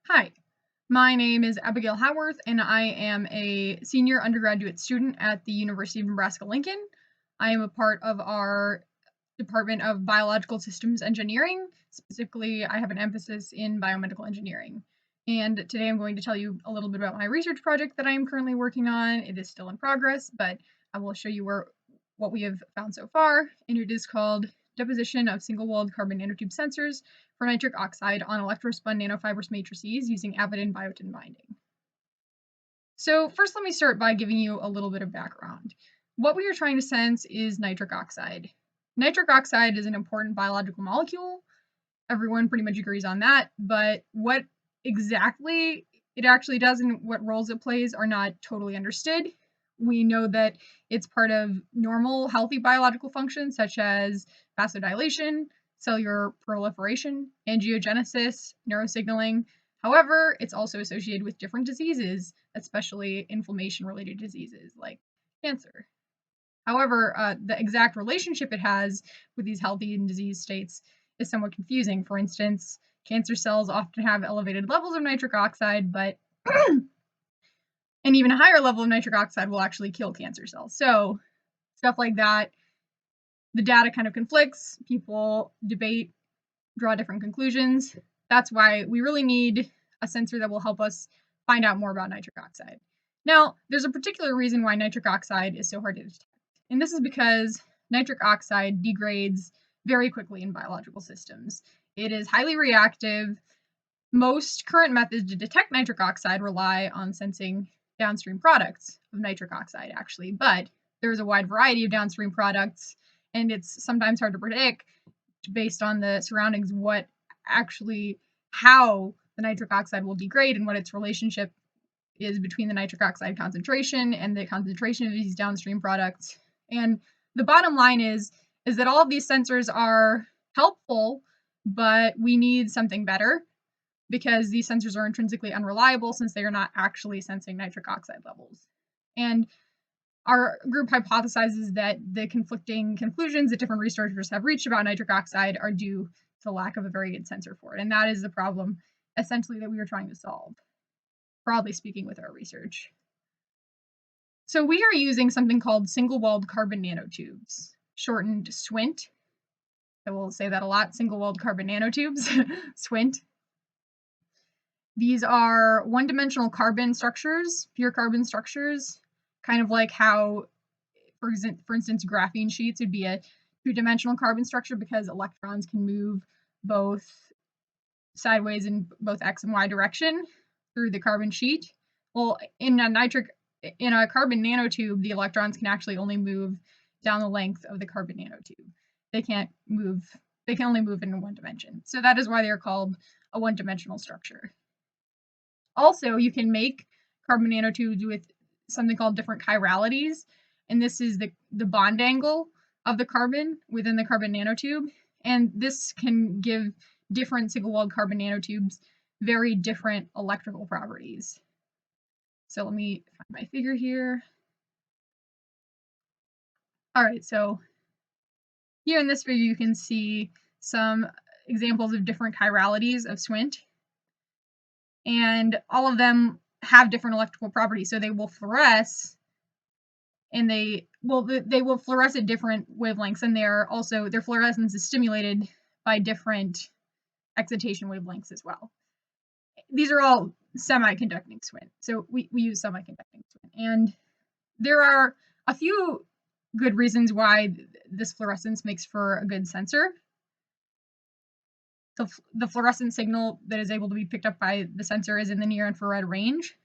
Hi, my name is Abigail Haworth, and I am a senior undergraduate student at the University of Nebraska-Lincoln. I am a part of our Department of Biological Systems Engineering. Specifically, I have an emphasis in biomedical engineering. And today I'm going to tell you a little bit about my research project that I am currently working on. It is still in progress, but I will show you what we have found so far, and it is called Deposition of Single-Walled Carbon Nanotube Sensors for Nitric Oxide on Electrospun Nanofibrous Matrices using Avidin-Biotin binding. So first, let me start by giving you a little bit of background. What we are trying to sense is nitric oxide. Nitric oxide is an important biological molecule. Everyone pretty much agrees on that, but what exactly it actually does and what roles it plays are not totally understood. We know that it's part of normal, healthy biological functions such as vasodilation, cellular proliferation, angiogenesis, neurosignaling. However, it's also associated with different diseases, especially inflammation-related diseases like cancer. However, the exact relationship it has with these healthy and disease states is somewhat confusing. For instance, cancer cells often have elevated levels of nitric oxide, but an even higher level of nitric oxide will actually kill cancer cells. So stuff like that, the data kind of conflicts, people debate, draw different conclusions. That's why we really need a sensor that will help us find out more about nitric oxide. Now, there's a particular reason why nitric oxide is so hard to detect, and this is because nitric oxide degrades very quickly in biological systems. It is highly reactive. Most current methods to detect nitric oxide rely on sensing downstream products of nitric oxide, actually, but there's a wide variety of downstream products, and it's sometimes hard to predict based on the surroundings how the nitric oxide will degrade and what its relationship is between the nitric oxide concentration and the concentration of these downstream products. And the bottom line is that all of these sensors are helpful, but we need something better because these sensors are intrinsically unreliable since they are not actually sensing nitric oxide levels. And our group hypothesizes that the conflicting conclusions that different researchers have reached about nitric oxide are due to the lack of a very good sensor for it. And that is the problem, essentially, that we are trying to solve, broadly speaking, with our research. So we are using something called single-walled carbon nanotubes, shortened SWINT. I will say that a lot, single-walled carbon nanotubes, SWINT. These are one-dimensional carbon structures, pure carbon structures, kind of like how, for instance, graphene sheets would be a two-dimensional carbon structure because electrons can move both sideways in both x and y direction through the carbon sheet. Well, in a carbon nanotube, the electrons can actually only move down the length of the carbon nanotube. They can only move in one dimension. So that is why they're called a one-dimensional structure. Also, you can make carbon nanotubes with something called different chiralities, and this is the bond angle of the carbon within the carbon nanotube, and this can give different single-walled carbon nanotubes very different electrical properties. So let me find my figure here. All right, so here in this figure you can see some examples of different chiralities of SWINT, and all of them have different electrical properties. So they will fluoresce, and they will fluoresce at different wavelengths, and their fluorescence is stimulated by different excitation wavelengths as well. These are all semiconducting SWINT, so we use semiconducting SWINT, and there are a few good reasons why this fluorescence makes for a good sensor. So the fluorescent signal that is able to be picked up by the sensor is in the near infrared range.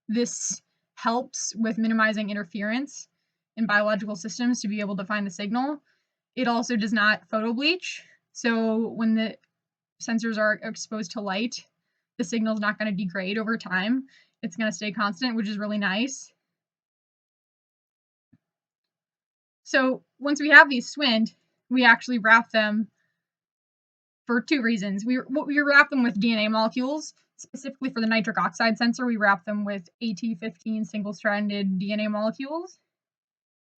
This helps with minimizing interference in biological systems to be able to find the signal. It also does not photobleach, so when the sensors are exposed to light, the signal is not going to degrade over time. It's going to stay constant, which is really nice. So once we have these SWINT, we actually wrap them for two reasons. We wrap them with DNA molecules. Specifically for the nitric oxide sensor, we wrap them with AT15 single-stranded DNA molecules.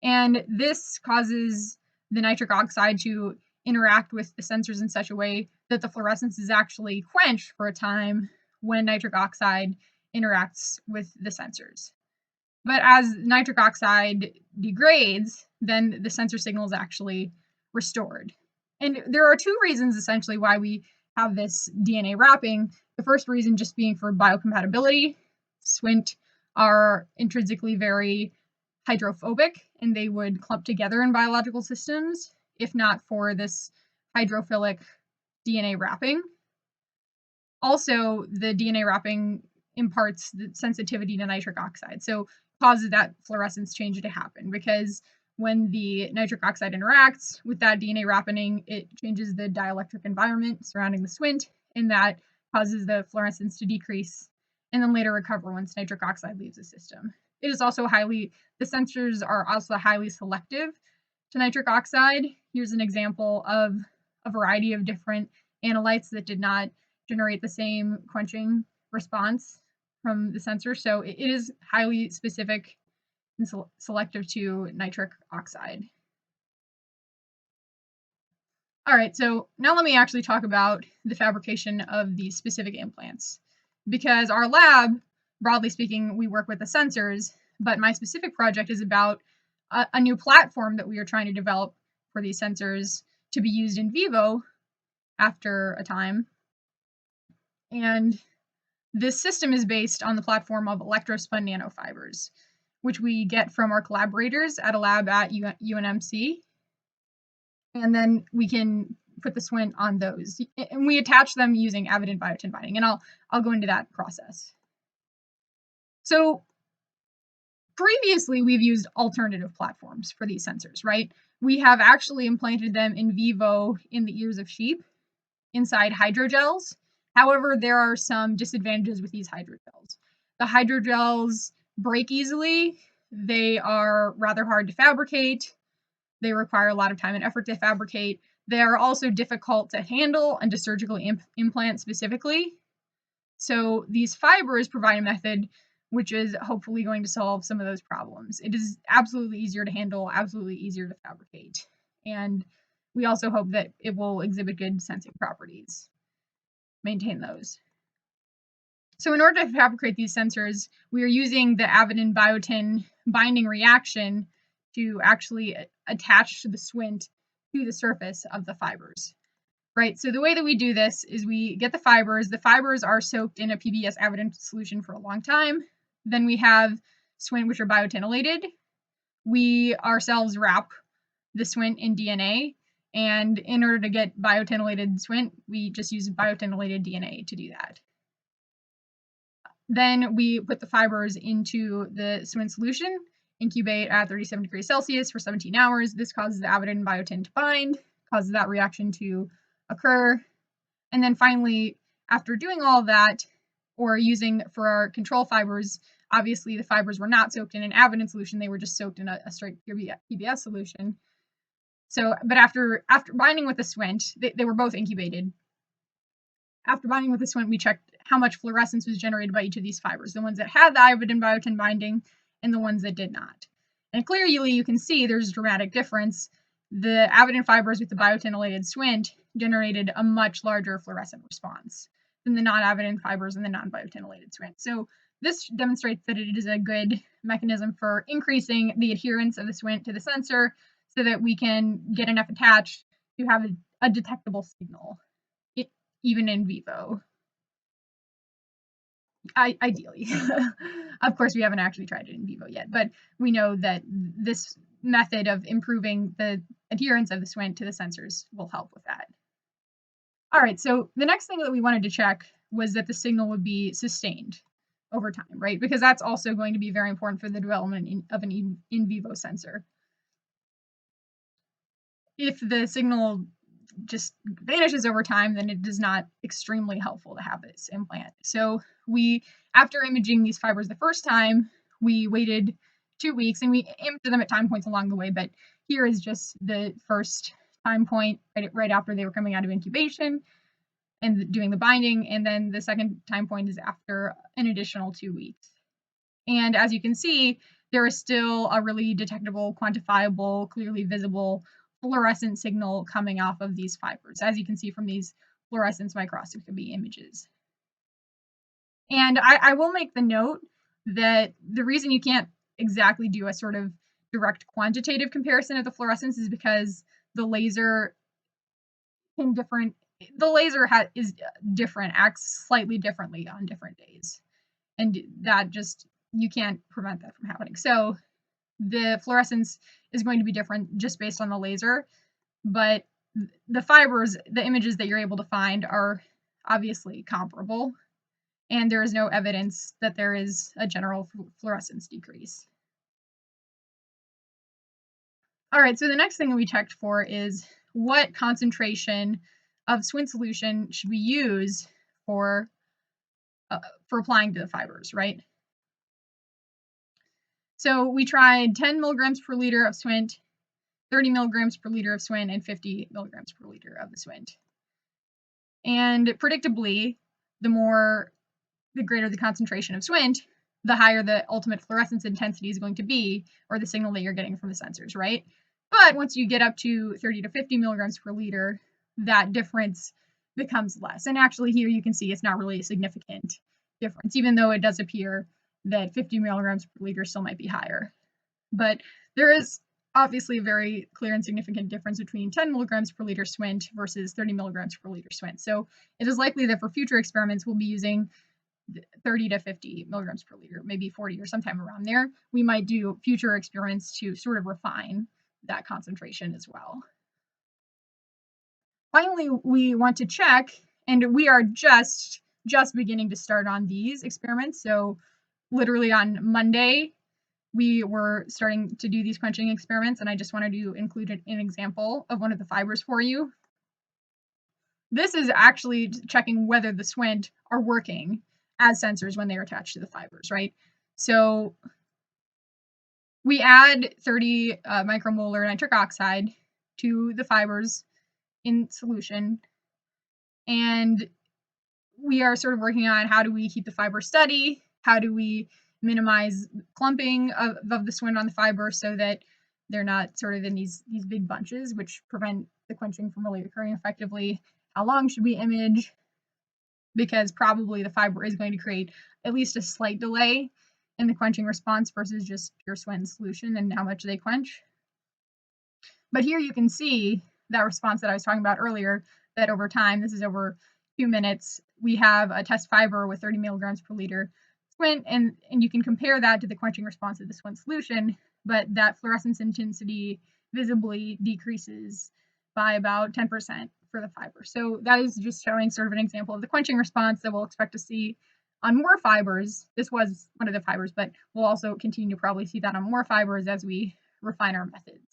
And this causes the nitric oxide to interact with the sensors in such a way that the fluorescence is actually quenched for a time when nitric oxide interacts with the sensors. But as nitric oxide degrades, then the sensor signal is actually restored. And there are two reasons essentially why we have this DNA wrapping. The first reason just being for biocompatibility. SWNT are intrinsically very hydrophobic, and they would clump together in biological systems if not for this hydrophilic DNA wrapping. Also, the DNA wrapping imparts the sensitivity to nitric oxide, so causes that fluorescence change to happen, because when the nitric oxide interacts with that DNA wrapping, it changes the dielectric environment surrounding the SWNT, and that causes the fluorescence to decrease and then later recover once nitric oxide leaves the system. It is also the sensors are also highly selective to nitric oxide. Here's an example of a variety of different analytes that did not generate the same quenching response from the sensor. So it is highly specific and selective to nitric oxide. All right, so now let me actually talk about the fabrication of these specific implants. Because our lab, broadly speaking, we work with the sensors, but my specific project is about a new platform that we are trying to develop for these sensors to be used in vivo after a time. And this system is based on the platform of Electrospun nanofibers, which we get from our collaborators at a lab at UNMC. And then we can put the SWNT on those. And we attach them using Avidin-Biotin binding, and I'll go into that process. So previously, we've used alternative platforms for these sensors, right? We have actually implanted them in vivo in the ears of sheep inside hydrogels. However, there are some disadvantages with these hydrogels. The hydrogels break easily. They are rather hard to fabricate. They require a lot of time and effort to fabricate. They are also difficult to handle and to surgically implant specifically. So these fibers provide a method which is hopefully going to solve some of those problems. It is absolutely easier to handle, absolutely easier to fabricate. And we also hope that it will exhibit good sensing properties. Maintain those. So in order to fabricate these sensors, we are using the Avidin-Biotin binding reaction to actually attach the SWNT to the surface of the fibers. Right, so the way that we do this is we get the fibers. The fibers are soaked in a PBS Avidin solution for a long time. Then we have SWNT, which are biotinylated. We ourselves wrap the SWNT in DNA, and in order to get biotinylated SWNT, we just use biotinylated DNA to do that. Then we put the fibers into the SWNT solution, incubate at 37 degrees Celsius for 17 hours. This causes the Avidin-Biotin to bind, causes that reaction to occur. And then finally, after doing all of that, or using for our control fibers, obviously the fibers were not soaked in an Avidin solution, they were just soaked in a straight PBS solution. So, but after binding with the SWNT, they were both incubated. After binding with the SWNT, we checked how much fluorescence was generated by each of these fibers, the ones that had the Avidin-Biotin binding and the ones that did not. And clearly you can see there's a dramatic difference. The Avidin fibers with the biotinylated SWNT generated a much larger fluorescent response than the non-Avidin fibers and the non-biotinylated SWNT. So this demonstrates that it is a good mechanism for increasing the adherence of the SWNT to the sensor so that we can get enough attached to have a detectable signal, even in vivo. Ideally. Of course, we haven't actually tried it in vivo yet, but we know that this method of improving the adherence of the SWNT to the sensors will help with that. All right, so the next thing that we wanted to check was that the signal would be sustained over time, right? Because that's also going to be very important for the development of an in vivo sensor. If the signal just vanishes over time, then it is not extremely helpful to have this implant. So after imaging these fibers the first time, we waited 2 weeks and we imaged them at time points along the way, but here is just the first time point right after they were coming out of incubation and doing the binding, and then the second time point is after an additional 2 weeks. And as you can see, there is still a really detectable, quantifiable, clearly visible fluorescent signal coming off of these fibers, as you can see from these fluorescence microscopy images. And I will make the note that the reason you can't exactly do a sort of direct quantitative comparison of the fluorescence is because the laser can different the laser is different, acts slightly differently on different days. And that just, you can't prevent that from happening. So the fluorescence is going to be different just based on the laser, but the fibers, the images that you're able to find are obviously comparable, and there is no evidence that there is a general fluorescence decrease. All right, so the next thing that we checked for is what concentration of SWIN solution should we use for applying to the fibers, right? So we tried 10 milligrams per liter of SWINT, 30 milligrams per liter of SWIN, and 50 milligrams per liter of the SWINT. And predictably, the greater the concentration of SWINT, the higher the ultimate fluorescence intensity is going to be, or the signal that you're getting from the sensors, right? But once you get up to 30 to 50 milligrams per liter, that difference becomes less. And actually here you can see it's not really a significant difference, even though it does appear that 50 milligrams per liter still might be higher. But there is obviously a very clear and significant difference between 10 milligrams per liter SWINT versus 30 milligrams per liter SWINT. So it is likely that for future experiments, we'll be using 30 to 50 milligrams per liter, maybe 40 or sometime around there. We might do future experiments to sort of refine that concentration as well. Finally, we want to check, and we are just beginning to start on these experiments. So literally on Monday, we were starting to do these quenching experiments, and I just wanted to include an example of one of the fibers for you. This is actually checking whether the SWINT are working as sensors when they are attached to the fibers, right? So we add 30 micromolar nitric oxide to the fibers in solution, and we are sort of working on how do we keep the fiber steady, how do we minimize clumping of the SWINT on the fiber so that they're not sort of in these big bunches, which prevent the quenching from really occurring effectively. How long should we image? Because probably the fiber is going to create at least a slight delay in the quenching response versus just pure SWINT solution and how much they quench. But here you can see that response that I was talking about earlier, that over time, this is over 2 minutes, we have a test fiber with 30 milligrams per liter SWINT, and you can compare that to the quenching response of the SWINT solution, but that fluorescence intensity visibly decreases by about 10% for the fiber. So that is just showing sort of an example of the quenching response that we'll expect to see on more fibers. This was one of the fibers, but we'll also continue to probably see that on more fibers as we refine our methods.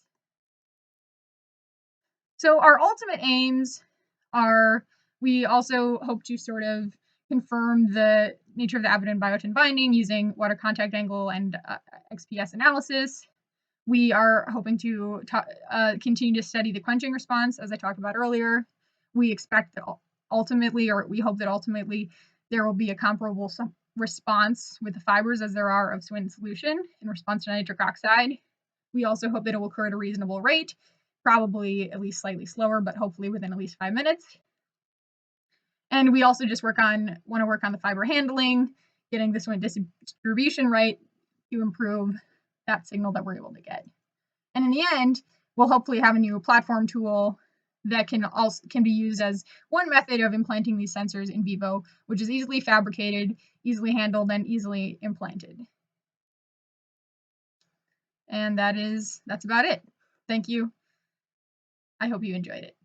So our ultimate aims are, we also hope to sort of confirm the nature of the Avidin-Biotin binding using water contact angle and XPS analysis. We are hoping to continue to study the quenching response, as I talked about earlier. We expect that ultimately, or we hope that ultimately, there will be a comparable response with the fibers as there are of SWINT solution in response to nitric oxide. We also hope that it will occur at a reasonable rate, probably at least slightly slower, but hopefully within at least 5 minutes. And we also just want to work on the fiber handling, getting the SWINT distribution right to improve that signal that we're able to get. And in the end, we'll hopefully have a new platform tool that can be used as one method of implanting these sensors in vivo, which is easily fabricated, easily handled, and easily implanted. And that's about it. Thank you. I hope you enjoyed it.